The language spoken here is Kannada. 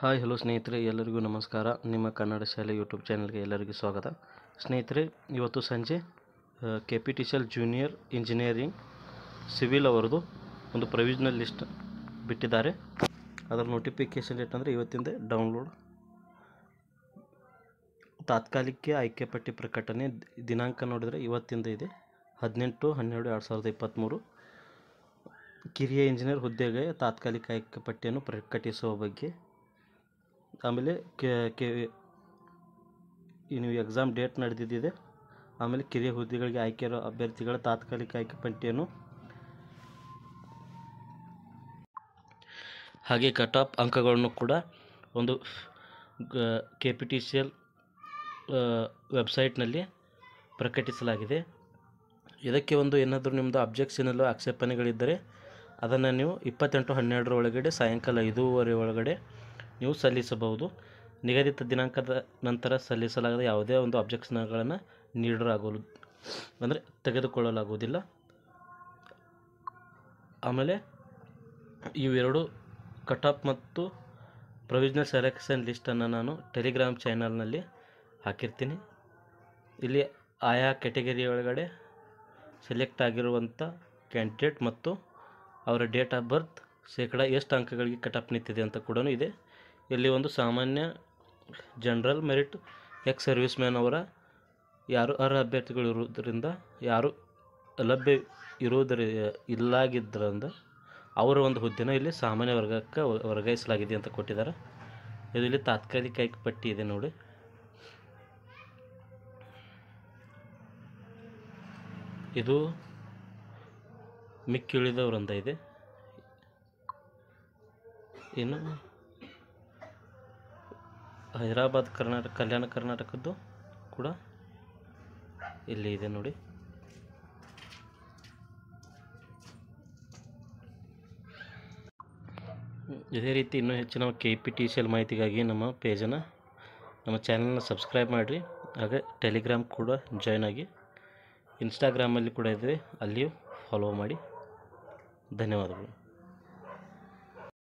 ಹಾಯ್ ಹಲೋ ಸ್ನೇಹಿತರೆ, ಎಲ್ಲರಿಗೂ ನಮಸ್ಕಾರ. ನಿಮ್ಮ ಕನ್ನಡ ಶಾಲೆ ಯೂಟ್ಯೂಬ್ ಚಾನಲ್ಗೆ ಎಲ್ಲರಿಗೂ ಸ್ವಾಗತ. ಸ್ನೇಹಿತರೆ, ಇವತ್ತು ಸಂಜೆ KPTCL ಜೂನಿಯರ್ ಇಂಜಿನಿಯರಿಂಗ್ ಸಿವಿಲ್ ಅವರದು ಒಂದು ಪ್ರೊವಿಷನಲ್ ಲಿಸ್ಟ್ ಬಿಟ್ಟಿದ್ದಾರೆ. ಅದರ ನೋಟಿಫಿಕೇಷನ್ ಡೇಟ್ ಅಂದರೆ ಇವತ್ತಿಂದ ಡೌನ್ಲೋಡ್. ತಾತ್ಕಾಲಿಕ ಆಯ್ಕೆ ಪಟ್ಟಿ ಪ್ರಕಟಣೆ ದಿನಾಂಕ ನೋಡಿದರೆ ಇವತ್ತಿಂದ ಇದೆ, 18/12/2023. ಕಿರಿಯ ಇಂಜಿನಿಯರ್ ಹುದ್ದೆಗೆ ತಾತ್ಕಾಲಿಕ ಆಯ್ಕೆ ಪಟ್ಟಿಯನ್ನು ಪ್ರಕಟಿಸುವ ಬಗ್ಗೆ. ಆಮೇಲೆ ಇನ್ನು ಎಕ್ಸಾಮ್ ಡೇಟ್ ನಡೆದಿದೆ. ಆಮೇಲೆ ಕಿರಿಯ ಹುದ್ದೆಗಳಿಗೆ ಆಯ್ಕೆ ಇರೋ ಅಭ್ಯರ್ಥಿಗಳ ತಾತ್ಕಾಲಿಕ ಆಯ್ಕೆ ಪಟ್ಟಿಯನ್ನು, ಹಾಗೆ ಕಟ್ ಆಫ್ ಅಂಕಗಳನ್ನು ಕೂಡ ಒಂದು KPTCL ವೆಬ್ಸೈಟ್ನಲ್ಲಿ ಪ್ರಕಟಿಸಲಾಗಿದೆ. ಇದಕ್ಕೆ ಒಂದು ಏನಾದರೂ ನಿಮ್ಮದು ಅಬ್ಜೆಕ್ಷನಲ್ಲೋ ಆಕ್ಷೇಪಣೆಗಳಿದ್ದರೆ ಅದನ್ನು ನೀವು 28/12 ಒಳಗಡೆ ಸಾಯಂಕಾಲ 5:30 ಒಳಗಡೆ ನೀವು ಸಲ್ಲಿಸಬಹುದು. ನಿಗದಿತ ದಿನಾಂಕದ ನಂತರ ಸಲ್ಲಿಸಲಾಗದ ಯಾವುದೇ ಒಂದು ಅಬ್ಜೆಕ್ಷನ್ಗಳನ್ನು ಅಂದರೆ ತೆಗೆದುಕೊಳ್ಳಲಾಗುವುದಿಲ್ಲ. ಆಮೇಲೆ ಇವೆರಡು ಕಟ್ ಆಫ್ ಮತ್ತು ಪ್ರೊವಿಷನಲ್ ಸೆಲೆಕ್ಷನ್ ಲಿಸ್ಟನ್ನು ನಾನು ಟೆಲಿಗ್ರಾಮ್ ಚಾನಲ್ನಲ್ಲಿ ಹಾಕಿರ್ತೀನಿ. ಇಲ್ಲಿ ಆಯಾ ಕ್ಯಾಟಗರಿ ಒಳಗಡೆ ಸೆಲೆಕ್ಟ್ ಆಗಿರುವಂಥ ಕ್ಯಾಂಡಿಡೇಟ್ ಮತ್ತು ಅವರ ಡೇಟ್ ಆಫ್ ಬರ್ತ್, ಶೇಕಡ ಎಷ್ಟು ಅಂಕಗಳಿಗೆ ಕಟ್ ಆಫ್ ನಿಂತಿದೆ ಅಂತ ಕೂಡ ಇದೆ. ಇಲ್ಲಿ ಒಂದು ಸಾಮಾನ್ಯ general merit ex service man ಅವರ ಯಾರು ಅರ್ಹ ಅಭ್ಯರ್ಥಿಗಳು ಇರುವುದರಿಂದ, ಯಾರು ಲಭ್ಯ ಇಲ್ಲಾಗಿದ್ದರಿಂದ ಅವರ ಒಂದು ಹುದ್ದೆನ ಇಲ್ಲಿ ಸಾಮಾನ್ಯ ವರ್ಗಕ್ಕೆ ವರ್ಗಾಯಿಸಲಾಗಿದೆ ಅಂತ ಕೊಟ್ಟಿದ್ದಾರೆ. ಇದು ಇಲ್ಲಿ ತಾತ್ಕಾಲಿಕ ಆಯ್ಕೆ ಪಟ್ಟಿ ಇದೆ ನೋಡಿ. ಇದು ಮಿಕ್ಕಿ ಉಳಿದವರಿಂದ ಇದೆ. ಇನ್ನು ಹೈದರಾಬಾದ್ ಕಲ್ಯಾಣ ಕರ್ನಾಟಕದ್ದು ಕೂಡ ಇಲ್ಲಿ ಇದೆ ನೋಡಿ. ಇದೇ ರೀತಿ ಇನ್ನೂ ಹೆಚ್ಚಿನ KPTCL ಮಾಹಿತಿಗಾಗಿ ನಮ್ಮ ಪೇಜನ್ನು, ನಮ್ಮ ಚಾನಲ್ನ ಸಬ್ಸ್ಕ್ರೈಬ್ ಮಾಡಿರಿ. ಹಾಗೆ ಟೆಲಿಗ್ರಾಮ್ ಕೂಡ ಜಾಯ್ನ್ ಆಗಿ. ಇನ್ಸ್ಟಾಗ್ರಾಮಲ್ಲಿ ಕೂಡ ಇದೆ, ಅಲ್ಲಿಯೂ ಫಾಲೋ ಮಾಡಿ. ಧನ್ಯವಾದಗಳು.